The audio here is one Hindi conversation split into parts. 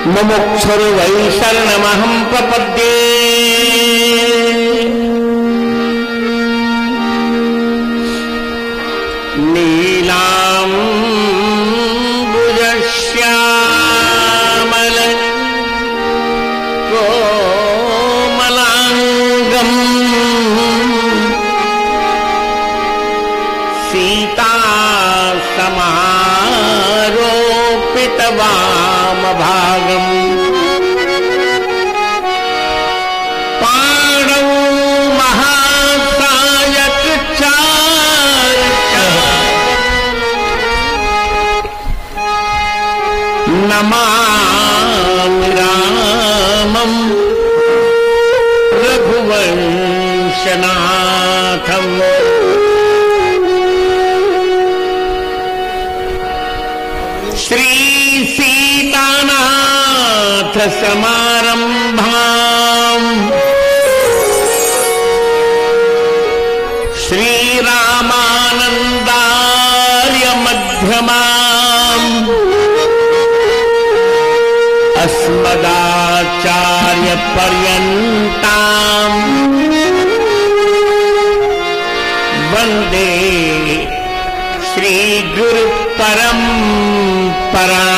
मुमुक्षुर्वै शरणमहं प्रपद्ये। नीलाम्बुजश्यामल कोमलाङ्गम् सीता समारोपितवामभागम् पाणौ महासायक नमामि रामं रघुवंशनाथम्। श्री सीतानाथ समारंभाम् श्रीरामानन्दार्य मध्यमाम् अस्मदाचार्य पर्यन्ताम् वन्दे श्री गुरु परंपरा।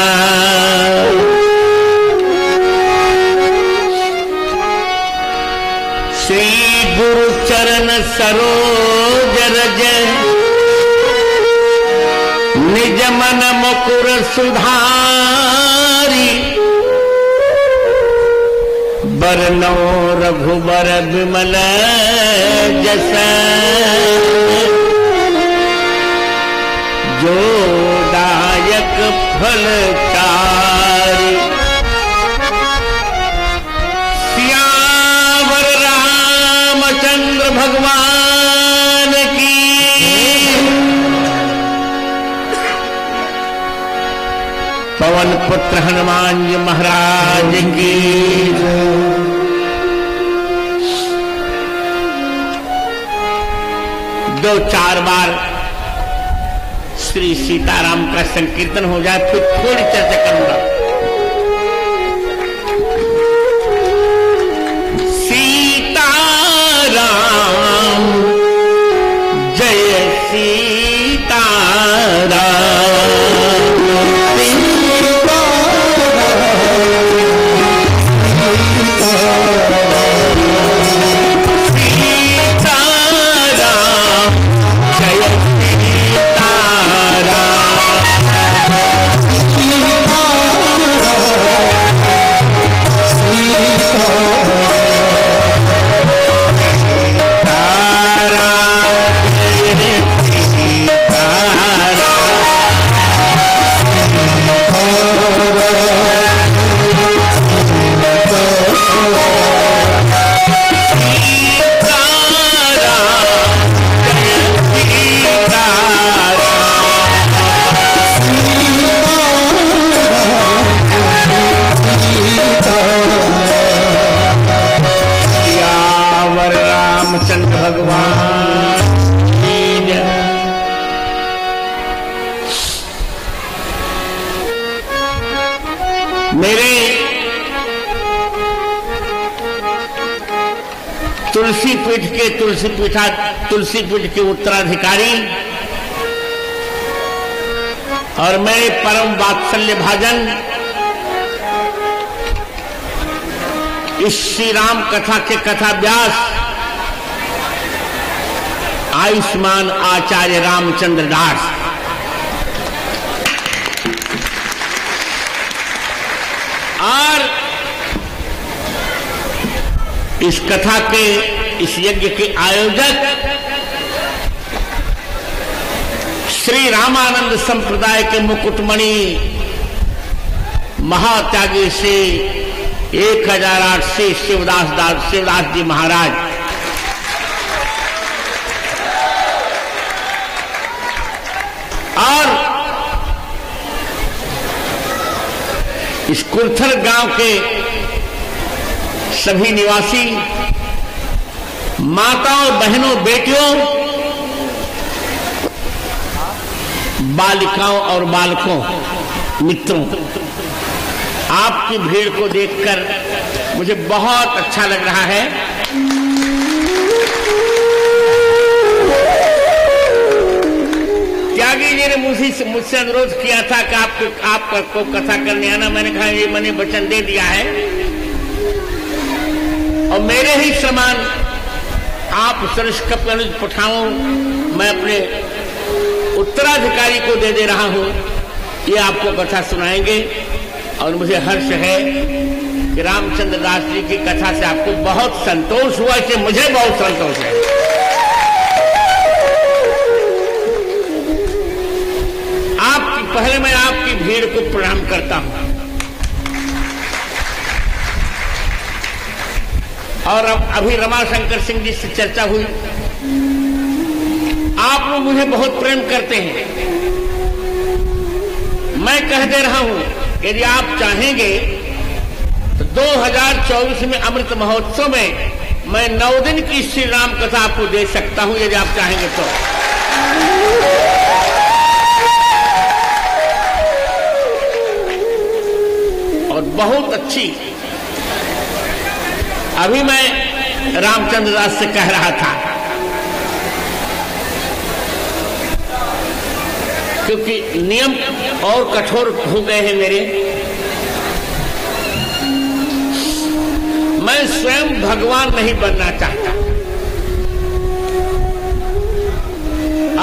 श्री गुरु चरण सरोज रज निज मन मुकुर सुधारी। बरनौ रघुबर विमल जस जो दायक फलचारी। सियावर रामचंद्र भगवान की पवन पुत्र हनुमान जी महाराज की। दो चार बार श्री सीताराम का संकीर्तन हो जाए फिर थोड़ी चर्चा करूंगा। सीताराम जय सीताराम। मेरे तुलसीपीठ के उत्तराधिकारी और मेरे परम वात्सल्य भाजन इस श्री राम कथा के कथा व्यास आयुष्मान आचार्य रामचंद्र दास और इस कथा के इस यज्ञ के आयोजक श्री रामानंद संप्रदाय के मुकुटमणि महात्यागी श्री 1008 श्री शिवदास जी महाराज और इस कुर्थल गांव के सभी निवासी माताओं, बहनों, बेटियों, बालिकाओं और बालकों, मित्रों, आपकी भीड़ को देखकर मुझे बहुत अच्छा लग रहा है। त्यागी जी ने मुझसे अनुरोध किया था कि आपको कथा करने आना। मैंने कहा ये मैंने वचन दे दिया है और मेरे ही समान आप सरस्वती अनुज पठाओं मैं अपने उत्तराधिकारी को दे रहा हूं। ये आपको कथा सुनाएंगे और मुझे हर्ष है कि रामचंद्र दास जी की कथा से आपको बहुत संतोष हुआ, इससे मुझे बहुत संतोष है। पहले मैं आपकी भीड़ को प्रणाम करता हूं और अब अभी रमाशंकर सिंह जी से चर्चा हुई। आप लोग मुझे बहुत प्रेम करते हैं। मैं कह दे रहा हूं यदि आप चाहेंगे तो 2024 में अमृत महोत्सव में मैं 9 दिन की श्री राम कथा आपको दे सकता हूं, यदि आप चाहेंगे तो। और बहुत अच्छी। अभी मैं रामचंद्र दास से कह रहा था क्योंकि नियम और कठोर हो गए हैं मेरे। मैं स्वयं भगवान नहीं बनना चाहता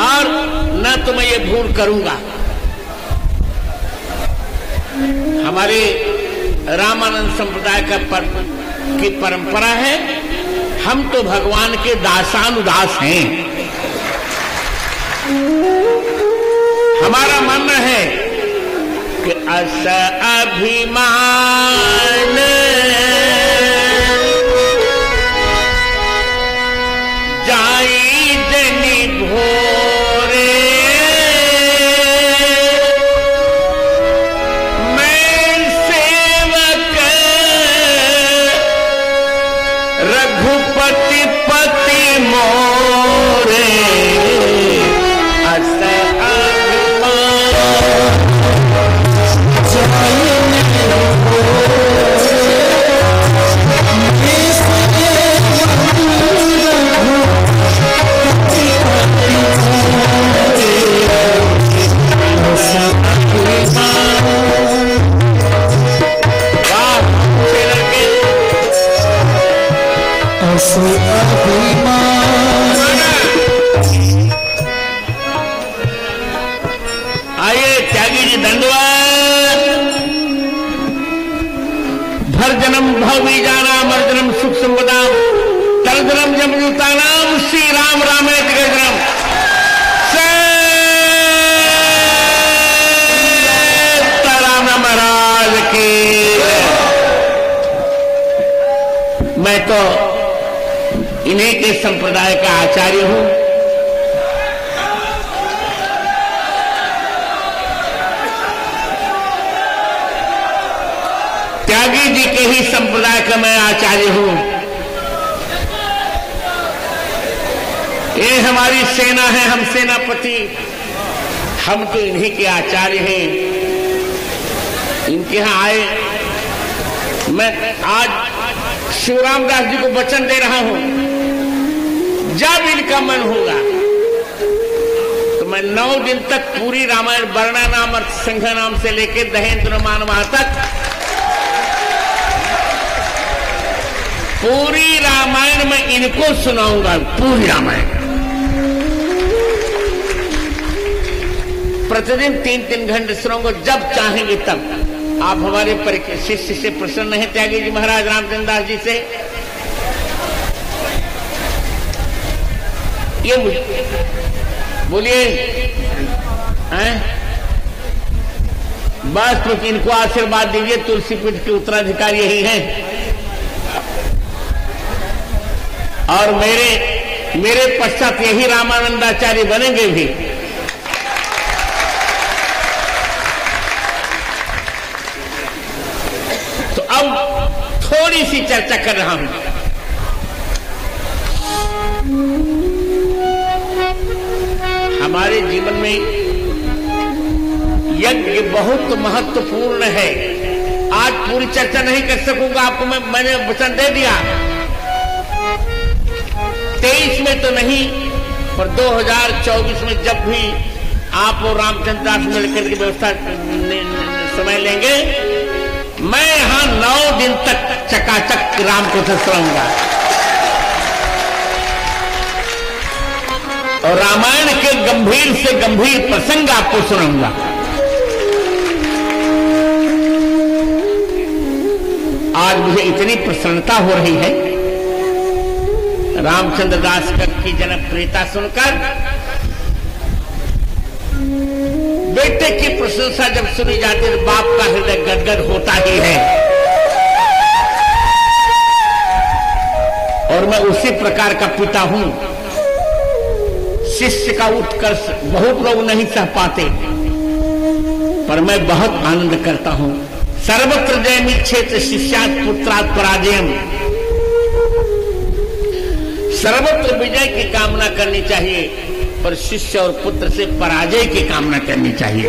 और न तो मैं ये भूल करूंगा। हमारे रामानंद संप्रदाय की परंपरा है, हम तो भगवान के दासानुदास हैं। हमारा मानना है कि अस अभिमान जाई जनि भोरे रघुपति पति मोरे अस आइए त्यागी जी दंडवत। भर जन्म भव बीजाना मर जन्म सुख संपदाम तर जन्म जमजुतानाम श्री राम रामेत गजरम राम महाराज की। मैं तो इन्हीं के संप्रदाय का आचार्य हूं। त्यागी जी के ही संप्रदाय का मैं आचार्य हूं। ये हमारी सेना है, हम सेनापति, हम तो इन्हीं के आचार्य हैं। इनके यहां आए, मैं आज शिवराम दास जी को वचन दे रहा हूं, जब इनका मन होगा तो मैं 9 दिन तक पूरी रामायण वर्णा नाम अर्थ संख्या नाम से लेकर दहेंद्र मानवा तक पूरी रामायण में इनको सुनाऊंगा। पूरी रामायण प्रतिदिन 3-3 घंटे सुनाऊंगा, जब चाहेंगे तब। आप हमारे शिष्य से प्रसन्न हैं त्यागी जी महाराज रामचंद्र दास जी से। ये बोलिए बस तो इनको आशीर्वाद दीजिए। तुलसी पीठ के उत्तराधिकारी यही हैं और मेरे पश्चात यही रामानंदाचार्य बनेंगे भी। तो अब थोड़ी सी चर्चा कर रहा हूं। हमारे जीवन में यज्ञ बहुत महत्वपूर्ण है। आज पूरी चर्चा नहीं कर सकूंगा, आपको मैंने वचन दे दिया। 23 में तो नहीं, पर 2024 में जब भी आप और रामचंद्र दास मिलकर की व्यवस्था समय लेंगे, मैं यहां 9 दिन तक चकाचक राम कथा सुनाऊंगा और रामायण के गंभीर से गंभीर प्रसंग आपको सुनाऊंगा। आज मुझे इतनी प्रसन्नता हो रही है रामचंद्र दास की जनप्रियता सुनकर। बेटे की प्रशंसा जब सुनी जाती है, बाप का हृदय गदगद होता ही है। और मैं उसी प्रकार का पिता हूं। शिष्य का उत्कर्ष बहुत लोग नहीं सह पाते, पर मैं बहुत आनंद करता हूं। सर्वत्र जयमिच्छेत शिष्यात् पुत्रात् पराजयम्। सर्वत्र विजय की कामना करनी चाहिए, पर शिष्य और पुत्र से पराजय की कामना करनी चाहिए।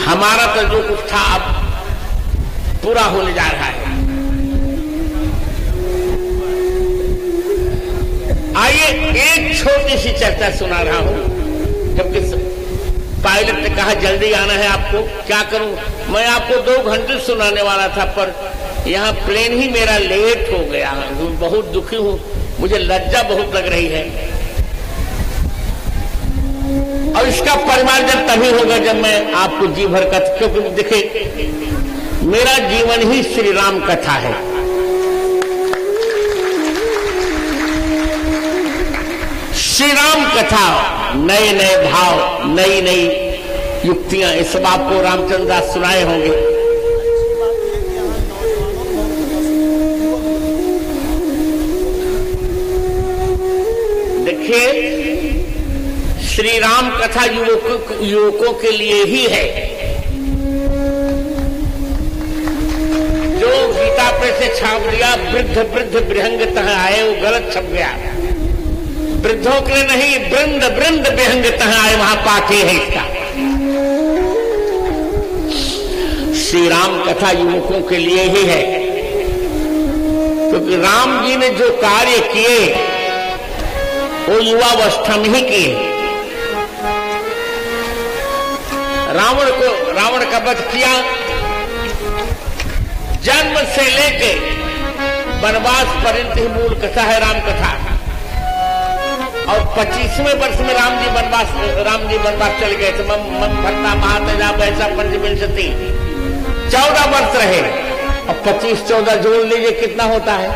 हमारा तो जो कुछ था अब पूरा होने जा रहा है। आइए एक छोटी सी चर्चा सुना रहा हूं, जबकि पायलट ने कहा जल्दी आना है आपको। क्या करूं, मैं आपको 2 घंटे सुनाने वाला था, पर यहाँ प्लेन ही मेरा लेट हो गया। बहुत दुखी हूं, मुझे लज्जा बहुत लग रही है। और इसका परिमार्जन तभी होगा जब मैं आपको जी भर कथा, क्योंकि देखिए मेरा जीवन ही श्री राम कथा है। श्री राम कथा, नए नए भाव, नई नई युक्तियां, इस सब आपको रामचंद्र दास सुनाए होंगे। देखिए, श्री राम कथा युवकों के लिए ही है। जो गीता पे से छाप दिया वृद्ध वृद्ध विहंग तह आए, वो गलत छप गया। वृद्धों के लिए नहीं, वृंद वृंद विहंग तह आए, वहां पाठे है इसका। श्री राम कथा युवकों के लिए ही है, क्योंकि राम जी ने जो कार्य किए वो युवावस्था में ही किए। रावण का वध किया, जन्म से लेके वनवास पर्यंत ही मूल कथा है राम कथा। और 25वें वर्ष में राम जी वनवास चले गए थे। मन भरता महातेजा वैसा पंचविंशति 14 वर्ष रहे। अब 25-14 जोड़ लीजिए कितना होता है?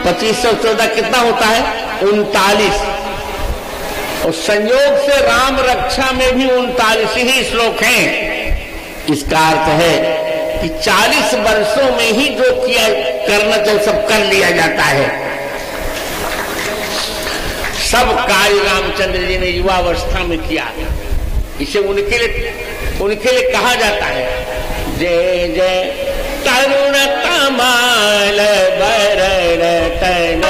25 और 14 कितना होता है? 39। और संयोग से राम रक्षा में भी 39 ही श्लोक हैं। इसका अर्थ है कि 40 वर्षों में ही जो किया करना चाहिए सब कर लिया जाता है। सब कार्य रामचंद्र जी ने युवावस्था में किया। इसे उनके लिए कहा जाता है जय जय तरुण कमल बरन तन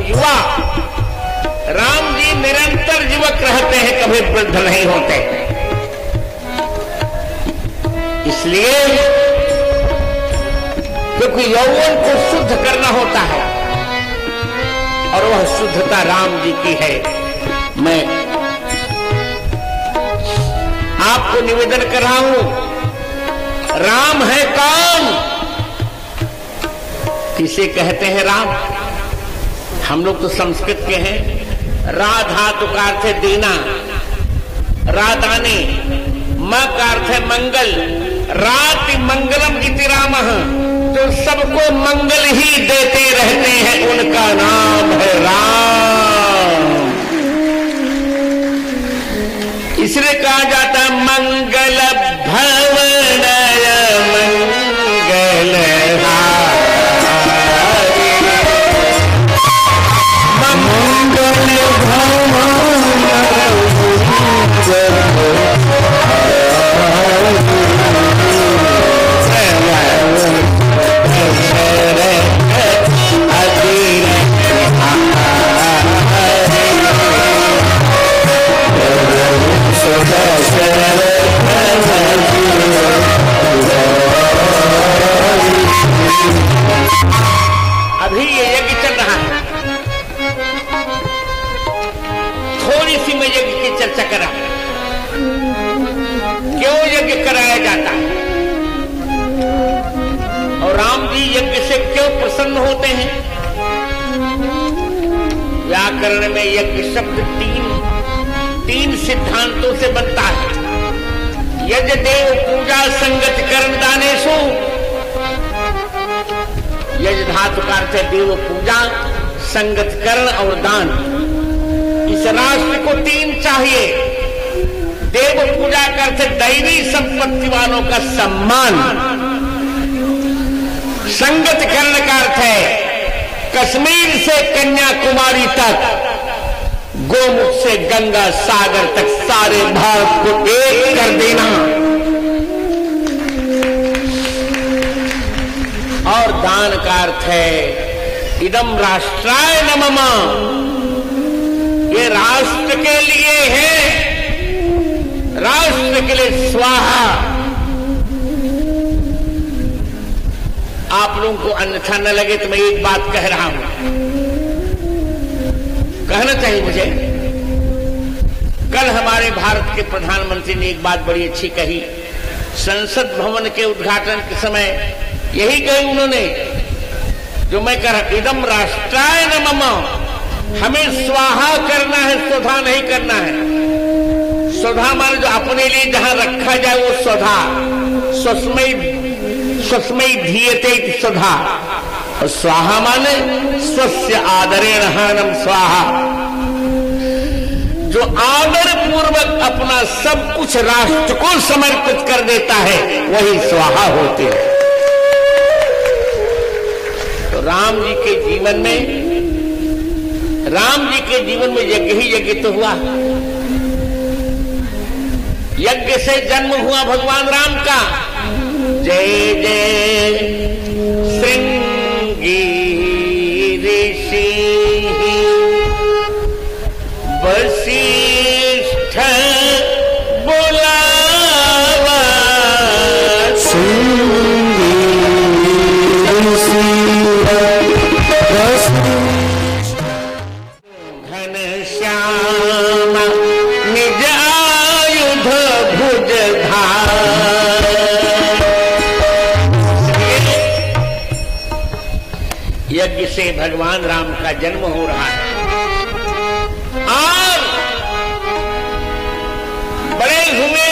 युवा। राम जी निरंतर युवक रहते हैं, कभी वृद्ध नहीं होते। इसलिए क्योंकि यौवन को शुद्ध करना होता है और वह शुद्धता राम जी की है। मैं आपको निवेदन कर रहा हूं, राम है कौन? किसे कहते हैं राम? हम लोग तो संस्कृत के हैं। राधा तो का अर्थ है देना, राताने, मां का अर्थ है मंगल, राति मंगलम इति रामः, जो सबको मंगल ही देते रहते हैं उनका नाम है राम। इसलिए कहा जाता है मंगल भवनय मंगल अभी ये यज्ञ चल रहा है, थोड़ी सी मैं यज्ञ की चर्चा कर रहा हूं। क्यों यज्ञ कराया जाता है और राम जी यज्ञ से क्यों प्रसन्न होते हैं? व्याकरण में यज्ञ शब्द तीन सिद्धांतों से बनता है। यज्ञ देव पूजा संगत कर्म दानेशु, यज्ञ धातु का अर्थ है देव पूजा, संगत करण और दान। इस राष्ट्र को तीन चाहिए। देव पूजा का अर्थ दैवी संपत्ति वालों का सम्मान, संगत करण का अर्थ है कश्मीर से कन्याकुमारी तक, गोमुख से गंगा सागर तक सारे भारत को एक कर देना, और दान का अर्थ है इदम राष्ट्राय नमः, ये राष्ट्र के लिए है, राष्ट्र के लिए स्वाहा। आप लोगों को अन्यथा न लगे तो मैं एक बात कह रहा हूं, कहना चाहिए मुझे। कल हमारे भारत के प्रधानमंत्री ने एक बात बड़ी अच्छी कही, संसद भवन के उद्घाटन के समय यही कही उन्होंने जो मैं कह रहा, इदम राष्ट्राय नमः, हमें स्वाहा करना है, स्वधा नहीं करना है। स्वधा माने जो अपने लिए जहां रखा जाए वो स्वधा, स्वस्मै धीयते स्वधा, और स्वाहा माने स्वस्य आदरेण हनम स्वाहा, जो आदर पूर्वक अपना सब कुछ राष्ट्र को समर्पित कर देता है वही स्वाहा होते हैं। तो राम जी के जीवन में यज्ञ ही यज्ञ तो हुआ। यज्ञ से जन्म हुआ भगवान राम का। जय जय श्रृंगी ऋषि वशिष्ठ बोलावा, घनश्याम निज आयुध भुज धार। यज्ञ से भगवान राम का जन्म हो रहा है और बड़े हुए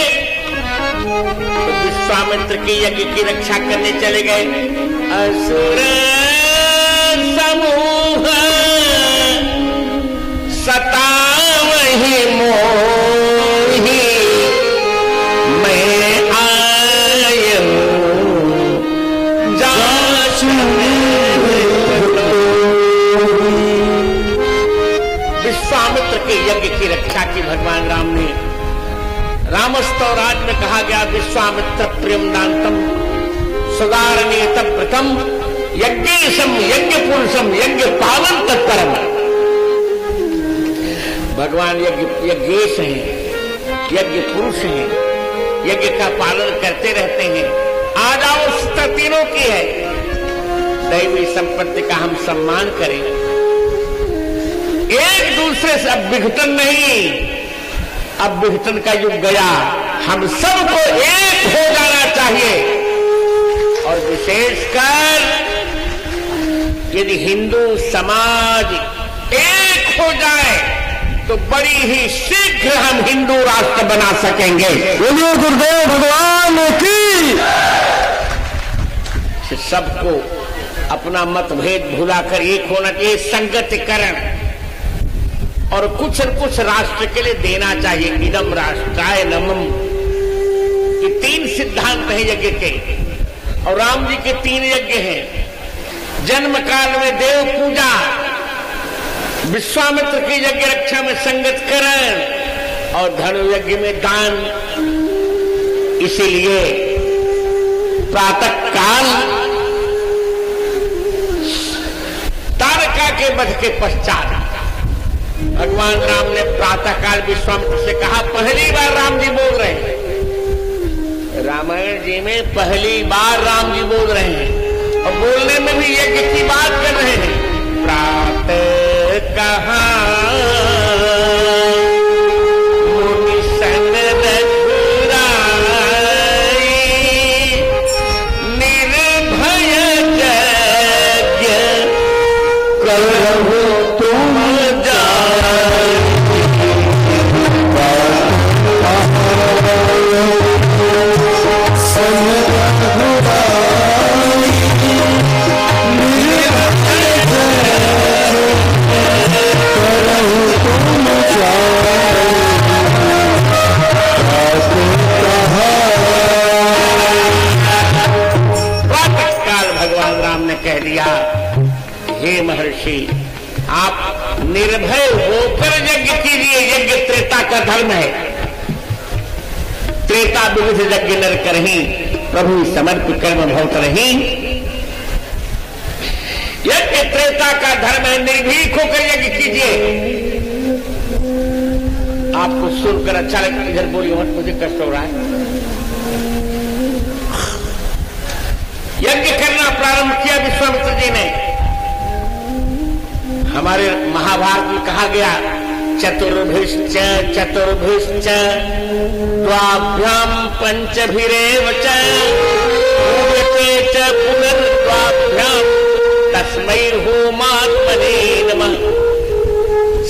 तो विश्वामित्र के यज्ञ की रक्षा करने चले गए। असुर समूह सतावहि मोहि, मैं आयु जाचु। विश्वामित्र के यज्ञ की रक्षा की भगवान राम ने। रामस्तवराज में कहा गया विश्वामित्र प्रियम दानतम सुदारणीत व्रतम यज्ञेशम यज्ञ पुरुषम यज्ञ पावन तत्परम। भगवान यज्ञेश हैं, यज्ञ पुरुष हैं, यज्ञ का पालन करते रहते हैं। आज आवश्यकता तीनों की है, दैवी संपत्ति का हम सम्मान करें, एक दूसरे से अब विघटन नहीं, अब विघटन का युग गया, हम सबको एक हो जाना चाहिए। और विशेषकर यदि हिंदू समाज एक हो जाए तो बड़ी ही शीघ्र शीघ्र हम हिंदू राष्ट्र बना सकेंगे। बोलिए गुरुदेव भगवान की। सबको अपना मतभेद भुलाकर एक होना चाहिए, संगतिकरण, और कुछ न कुछ राष्ट्र के लिए देना चाहिए। इदम राष्ट्राय नमः, ये 3 सिद्धांत हैं यज्ञ के, और राम जी के 3 यज्ञ हैं। जन्म काल में देव पूजा, विश्वामित्र की यज्ञ रक्षा में संगतकरण, और धनु यज्ञ में दान। इसीलिए प्रातः काल तारका के वध के पश्चात भगवान राम ने प्रातः काल विश्वामित्र से कहा। पहली बार राम जी बोल रहे हैं, रामायण जी में पहली बार राम जी बोल रहे हैं, और बोलने में भी यज्ञ की बात कर रहे हैं। प्रातः कहा मुनि सन रघुराई, निर्भय यज्ञ करो तुम कह दिया। हे महर्षि, आप निर्भय होकर यज्ञ कीजिए। यज्ञ त्रेता का धर्म है। त्रेता विविध यज्ञ नर करही, प्रभु समर्पित कर्म भवत रही। यज्ञ त्रेता का धर्म है, निर्भीक होकर यज्ञ कीजिए। आपको सुनकर अच्छा लगता, इधर बोलिए मत, मुझे कष्ट हो रहा है। यज्ञ करना प्रारंभ किया विश्वामित्र जी ने। हमारे महाभारत में कहा गया, चतुर्भिश्च चतुर्भिश्च द्वाभ्याम पंचभिरेव च पुनर्द्वाभ्याम तस्मै होमात्मने नमः।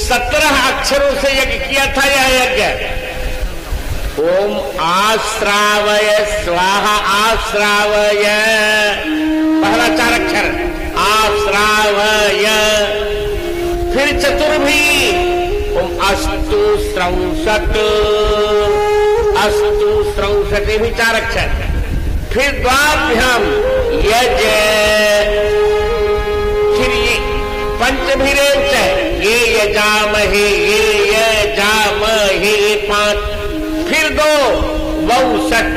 17 अक्षरों से यज्ञ किया था यह यज्ञ। ओम आश्रावय स्वाहा, आश्रावय पहला 4 अक्षर आश्रावय। फिर चतुर्भी, ओम अस्तु स्रंसत, अस्तु स्रंसत, ये भी 4 अक्षर। फिर द्वाभ्याम यज, फिर ये पंचभिरेव च, ये यजामहे, ये यजामहे 5, फिर 2 62,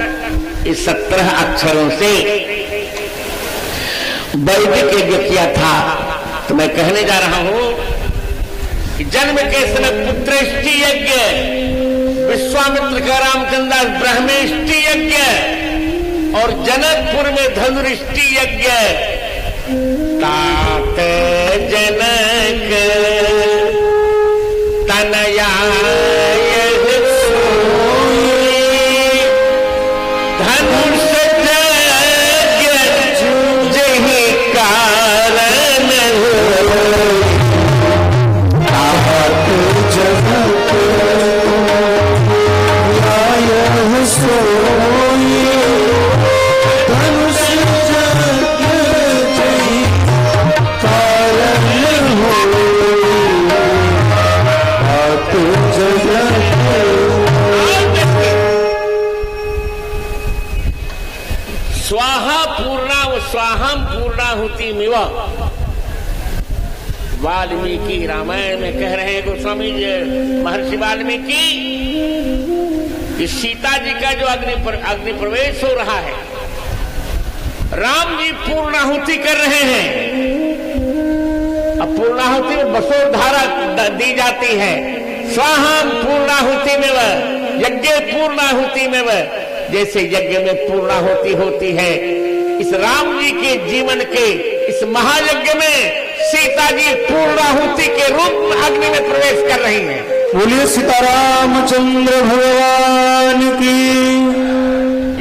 इस 17 अक्षरों से वैदिक यज्ञ किया था। तो मैं कहने जा रहा हूं कि जन्म के समय पुत्रेष्टि यज्ञ, विश्वामित्र का रामचंद्र ब्रह्मेष्टि यज्ञ, और जनकपुर में धनुरिष्टि यज्ञ। तात जनक तनया स्वाहम पूर्णाहुति मिव। वाल्मीकि रामायण में कह रहे हैं गोस्वामी महर्षि वाल्मीकि कि सीता जी का जो अग्नि प्रवेश हो रहा है, राम जी पूर्णाहुति कर रहे हैं। अब पूर्णाहुति में बसोर धारा दी जाती है। स्वाहम पूर्णाहुति में वह, यज्ञ पूर्णाहुति में वह, जैसे यज्ञ में पूर्णाहुति होती है, इस राम जी के जीवन के इस महायज्ञ में सीता जी पूर्णाहुति के रूप में अग्नि में प्रवेश कर रही हैं। बोलिए सीतारामचंद्र भगवान की।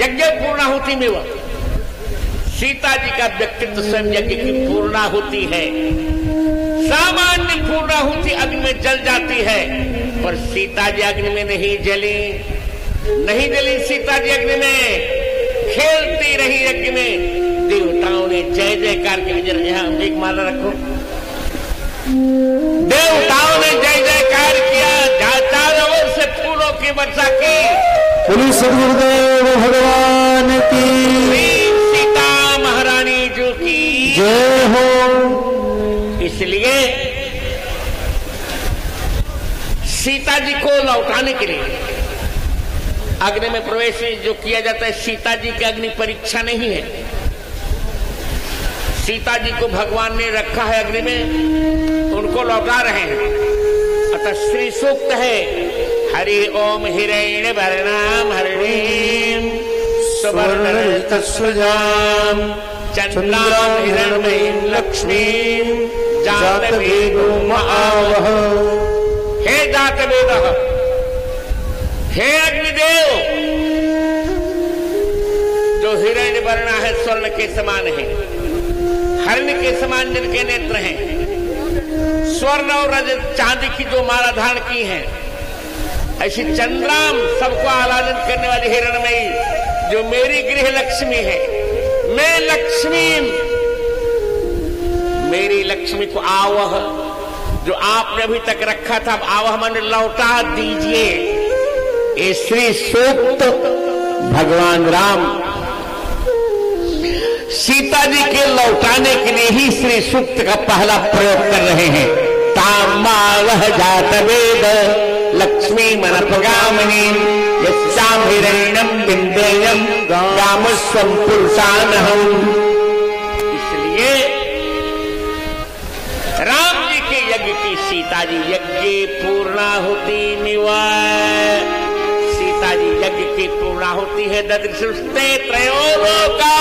यज्ञ पूर्णाहुति में वह, सीता जी का व्यक्तित्व स्वयं यज्ञ की पूर्णाहुति है। सामान्य पूर्णाहुति अग्नि में जल जाती है, पर सीता जी अग्नि में नहीं जली सीता जी अग्नि में, खेलती रही यज्ञ में। देवताओं ने जय जयकार के जरा यहाँ एक माला रखो। देवताओं ने जय जयकार किया, चारों ओर से फूलों की वर्षा की। बोलिए सद्गुरुदेव भगवान की, सीता महारानी जो की जय हो। इसलिए सीता जी को लौटाने के लिए अग्नि में प्रवेश जो किया जाता है, सीता जी की अग्नि परीक्षा नहीं है। सीता जी को भगवान ने रखा है अग्नि में, उनको लौटा रहे हैं। अतः श्री सूक्त है, हरि ओम हिरण्य वर्णाम हरिणीम सुवर्णरजतस्वजाम चंद्राम हिरण्मयीं लक्ष्मीं जातवेदो आवह। हे जातवेदः, हे अग्निदेव, जो हिरण्य वर्ण है, स्वर्ण के समान है, हरिण के समान जिनके नेत्र हैं, स्वर्ण और रजत चांदी की जो माला धारण की है, ऐसी चंद्राम सबको आह्लादित करने वाली हिरण्मयी जो मेरी गृह लक्ष्मी है, मैं लक्ष्मी, मेरी लक्ष्मी को आवह, जो आपने अभी तक रखा था, अब आवह मन लौटा दीजिए। ये श्री सूक्त भगवान राम सीता जी के लौटाने के लिए ही श्री सूक्त का पहला प्रयोग कर रहे हैं। तामावह जात वेद लक्ष्मी मनपगामिनी यस्याम हिरण्यम बिंदेयम गामस्वम पुरुषानहम। इसलिए राम जी के यज्ञ की सीता जी यज्ञ पूर्णाहुति निवाय, सीता जी यज्ञ की पूर्णाहुति है। ददृशुस्ते त्रयोलोका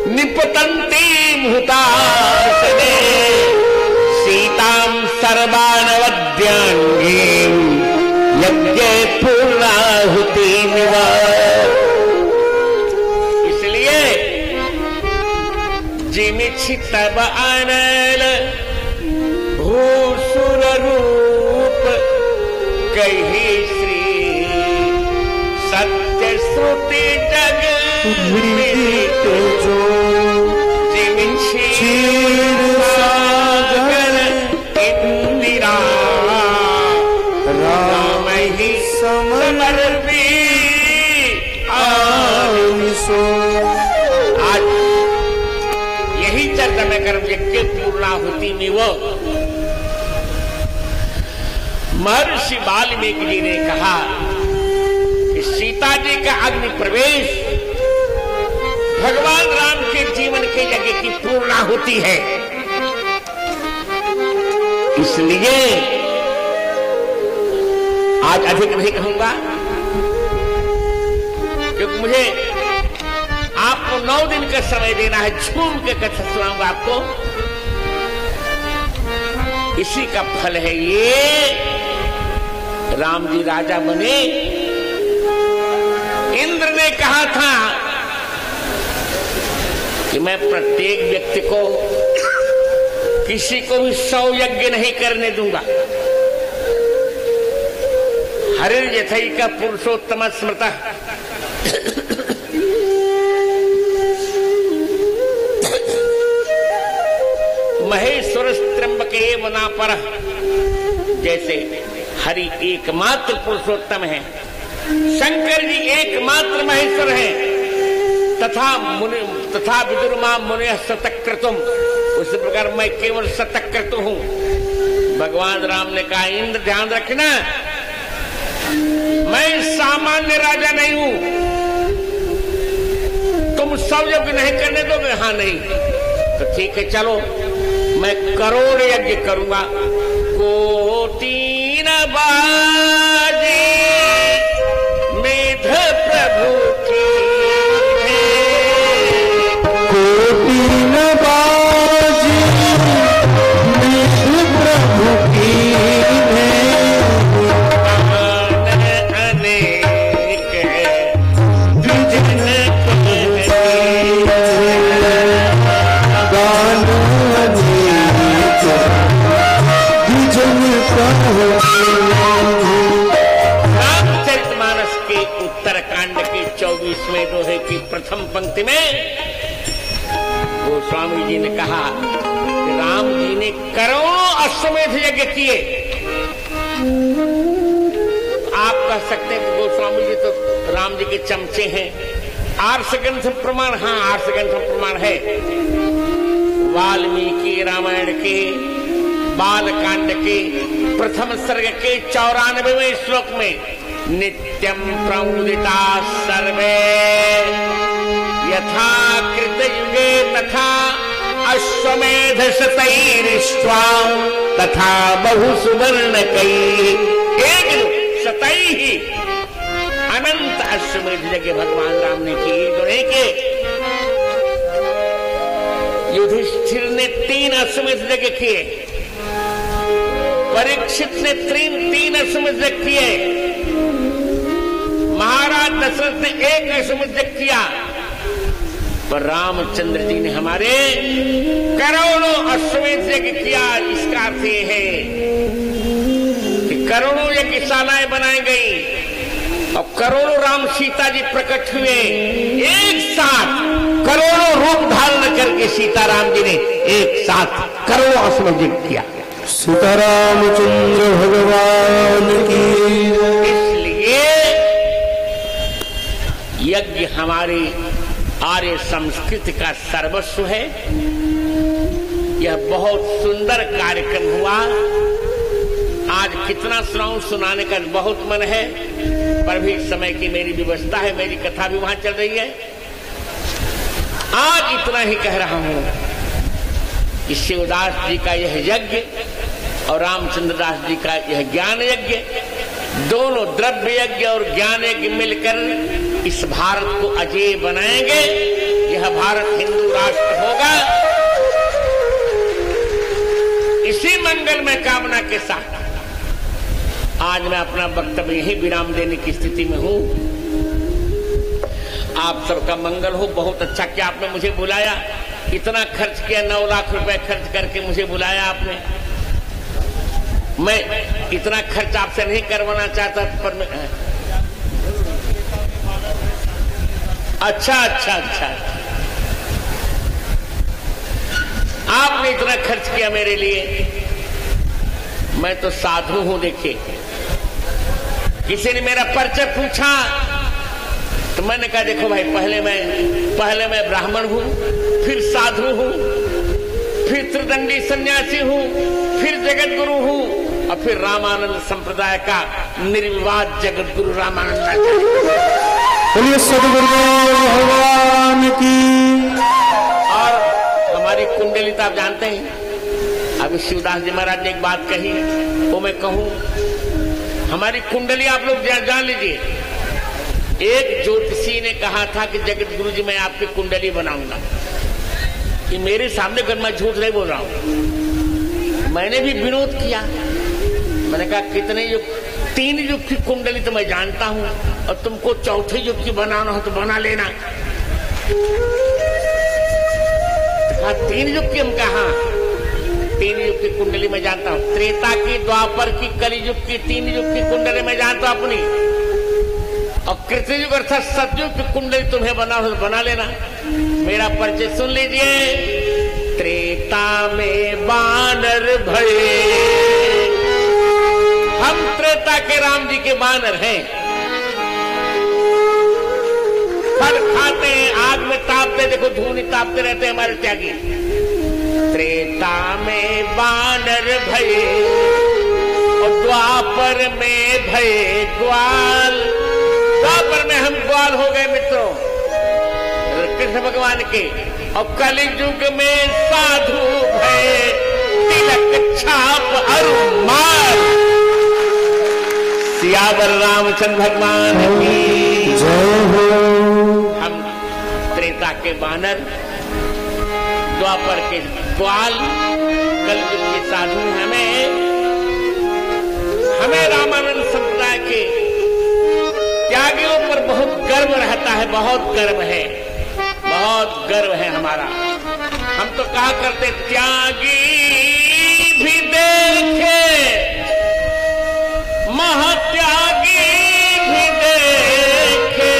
निपतंती मुहूर्तासने सीतां सर्वानवद्यांगीं यज्ञे पूर्णाहुति निवाय। इसलिए जिमिछि तब अनल भूसुर रूप कही श्री सत्य श्रुति जग विदित जो। जिमिछि सागर इंदिरा राम ही समर्पी आमिसो। आज यही चर्चा में कर्म यज्ञ पूर्णाहुति में वो महर्षि वाल्मीकि जी ने कहा कि सीता जी का अग्नि प्रवेश भगवान राम के जीवन के यज्ञ की पूर्णाहुति है। इसलिए आज अधिक नहीं कहूंगा, क्योंकि मुझे आपको 9 दिन का समय देना है। झूम के कथा सुनाऊंगा आपको, इसी का फल है ये। राम जी राजा बने, इंद्र ने कहा था कि मैं प्रत्येक व्यक्ति को, किसी को भी 100 यज्ञ नहीं करने दूंगा। हरिर्यथैक पुरुषोत्तम स्मृतः महेश्वर त्र्यंबके वनापरः। जैसे हरि एकमात्र पुरुषोत्तम है, शंकर जी एकमात्र महेश्वर है, तथा विदुर्मा मुने सतक्रतुम, उसी प्रकार मैं केवल सतक्रतु हूं। भगवान राम ने कहा, इंद्र ध्यान रखना, मैं सामान्य राजा नहीं हूं, तुम सब यज्ञ नहीं करने दोगे? हाँ नहीं, तो ठीक है, चलो मैं करोड़ यज्ञ करूंगा। कोटि न बाजी मेध प्रभु की, कोटि न बाजी मेध प्रभु की अनेक द्विजन गान अनेक द्विजन कहो। 22वें दोहे की प्रथम पंक्ति में गोस्वामी जी ने कहा कि राम जी ने करोड़ों अश्वमेध यज्ञ किए। आप कह सकते हैं कि गोस्वामी जी तो राम जी के चमचे हैं। आर्षग्रंथ प्रमाण, हाँ आर्षग्रंथ प्रमाण है। वाल्मीकि रामायण के बालकांड के प्रथम सर्ग के 94वें श्लोक में नित्यं प्रमुदिता सर्वे यथा कृतयुगे तथा अश्वमेध शतैरिष्ट्वा तथा बहु सुवर्णकैः एक शतैः अनंत अश्वमेध यज्ञ भगवान राम ने किए। दोहे के युधिष्ठिर ने 3 अश्वमेध यज्ञ किए, परीक्षित ने 3 अश्वमेध यज्ञ किए, महाराज दशरथ ने 1 अश्वमेध यज्ञ किया, पर रामचंद्र जी ने हमारे करोड़ों अश्वमेध यज्ञ किया। इसका अर्थ ये है कि करोड़ों यज्ञशालाएं बनाई गई और करोड़ों राम सीता जी प्रकट हुए। एक साथ करोड़ों रूप धारण करके सीताराम जी ने एक साथ करोड़ों अश्वमेध यज्ञ किया। सीतारामचंद्र भगवान की। इसलिए यज्ञ हमारी आर्य संस्कृति का सर्वस्व है। यह बहुत सुंदर कार्यक्रम हुआ। आज कितना सुनाऊं, सुनाने का बहुत मन है, पर भी समय की मेरी व्यवस्था है, मेरी कथा भी वहां चल रही है। आज इतना ही कह रहा हूं कि शिवदास जी का यह यज्ञ और रामचंद्र दास जी का यह ज्ञान यज्ञ, दोनों द्रव्य यज्ञ और ज्ञान यज्ञ मिलकर इस भारत को अजेय बनाएंगे। यह भारत हिंदू राष्ट्र होगा। इसी मंगल में कामना के साथ आज मैं अपना वक्तव्य यही विराम देने की स्थिति में हूं। आप सबका मंगल हो। बहुत अच्छा कि आपने मुझे बुलाया, इतना खर्च किया, 9 लाख रुपए खर्च करके मुझे बुलाया आपने। मैं इतना खर्च आपसे नहीं करवाना चाहता, पर मैं अच्छा आपने इतना खर्च किया मेरे लिए। मैं तो साधु हूं। देखिए, किसी ने मेरा परिचय पूछा तो मैंने कहा देखो भाई, पहले मैं ब्राह्मण हूं, फिर साधु हूं, फिर त्रिदंडी सन्यासी हूं, फिर जगत गुरु हूं और फिर रामानंद संप्रदाय का निर्विवाद जगत गुरु रामानंदाचार्य। बोलिए सद्गुरुदेव भगवान की। और हमारी कुंडली तो आप जानते हैं। अभी शिवदास जी महाराज ने एक बात कही, वो मैं कहूं। हमारी कुंडली आप लोग जान लीजिए। एक ज्योतिषी ने कहा था कि जगत गुरु जी मैं आपकी कुंडली बनाऊंगा। ये मेरे सामने कर, मैं झूठ नहीं बोल रहा हूं। मैंने भी विनोद किया। मैंने कहा कितने युग, 3 युग की कुंडली तो मैं जानता हूं और तुमको चौथे युग की बनाना हो तो बना लेना। कहा 3 युग की? हम कहा 3 युग की कुंडली मैं जानता हूं। त्रेता की, द्वापर की, कलियुग की, 3 युग की कुंडली मैं जानता हूं अपनी। और कृतयुग अर्थात सतयुग की कुंडली तुम्हें बना लेना। मेरा परिचय सुन लीजिए। त्रेता में बानर भये, हम त्रेता के राम जी के बानर हैं। फल खाते हैं, आग में तापते, देखो धूनी तापते रहते हैं हमारे त्यागी। त्रेता में बानर भये और द्वापर में भये ग्वाल। द्वापर में हम ग्वाल हो गए मित्रों कृष्ण भगवान के। और कलियुग में साधु भये तिलक छाप अरुमाल। सियावर रामचंद्र भगवान की जय हो। हम त्रेता के बानर, द्वापर के ग्वाल, कलयुग के साधु। हमें रामानंद संप्रदाय के त्यागियों पर बहुत गर्व रहता है। बहुत गर्व है, बहुत गर्व है हमारा। हम तो कहा करते त्यागी भी देखे, महात्यागी भी देखे,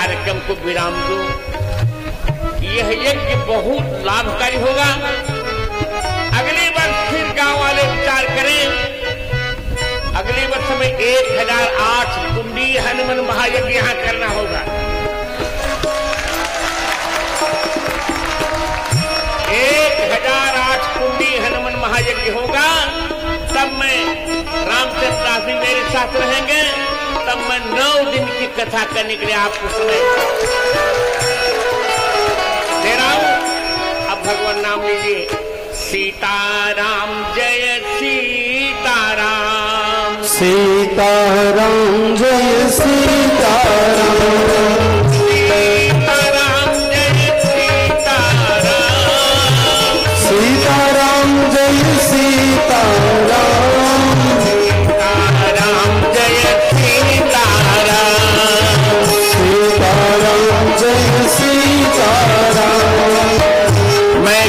कार्यक्रम को विराम दूं। यह यज्ञ बहुत लाभकारी होगा। अगले वर्ष फिर गांव वाले विचार करें। अगले वर्ष में 1008 कुंडी हनुमान महायज्ञ यहां करना होगा। 1008 कुंडी हनुमान महायज्ञ होगा। तब मैं रामचंद्र दास जी मेरे साथ रहेंगे। तब मैं 9 दिन की कथा करने के लिए आपको सुने दे रहा हूं। अब भगवान नाम लीजिए। सीताराम जय सीताराम, सीताराम जय सीताराम, सीताराम जय सीताराम, सीताराम जय सीताराम, सीताराम जय सीताराम, सीताराम जय सीताराम। मैं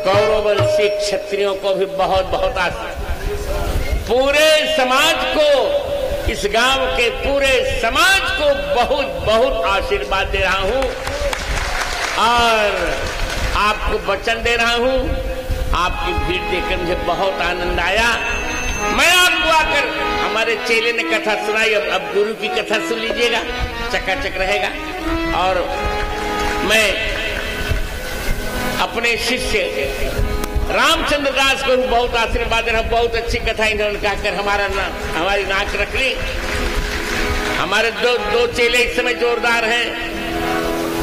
कौरववंशी क्षत्रियों को भी बहुत बहुत आशीर्वाद, पूरे समाज को, इस गांव के पूरे समाज को बहुत बहुत आशीर्वाद दे रहा हूं और आपको वचन दे रहा हूं। आपकी भीड़ देखकर मुझे बहुत आनंद आया। मैं आपको आकर, हमारे चेले ने कथा सुनाई, अब गुरु की कथा सुन लीजिएगा, चकाचक रहेगा। और मैं अपने शिष्य रामचंद्र दास को भी बहुत आशीर्वाद देना। बहुत अच्छी कथा इन्होंने कहकर हमारी नाक रख ली। हमारे दो चेले इस समय जोरदार हैं,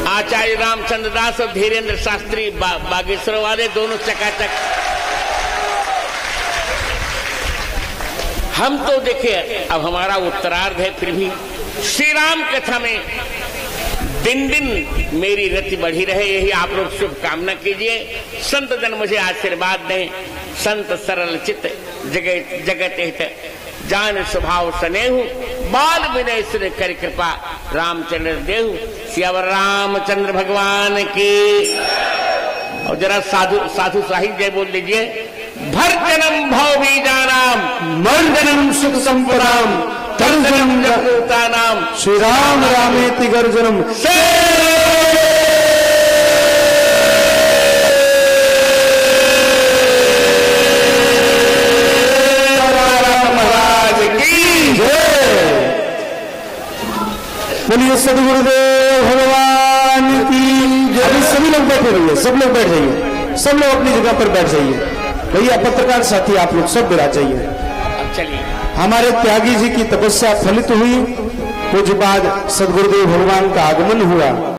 आचार्य रामचंद्र दास और धीरेन्द्र शास्त्री बागेश्वर वाले, दोनों चकाचक। हम तो देखिए अब हमारा उत्तरार्ध है, फिर भी श्री राम कथा में दिन दिन मेरी रति बढ़ी रहे, यही आप लोग शुभकामना कीजिए। संत जन मुझे आशीर्वाद दें। संत सरल चित्त जगत हित जान स्वभाव स्नेहु, बाल विनय सुर कर कृपा रामचंद्र देहु। सियावर रामचंद्र भगवान की। और जरा साधु साहिब जय बोल लीजिए। भर जन्म भाव भी जानाम, मन जन्म सुख संपदाम, तर जन्म जगता नाम, श्री राम रामेति गर्जनम। महाराज की जय। बोलिए सदगुरुदेव भगवान की जय। अभी सभी लोग बैठे रहिए, सब लोग बैठ जाइए, सब लोग अपनी जगह पर बैठ जाइए। भैया पत्रकार साथी आप लोग सब बैठ जाइए। अब चलिए। हमारे त्यागी जी की तपस्या फलित हुई, कुछ बाद सदगुरुदेव भगवान का आगमन हुआ।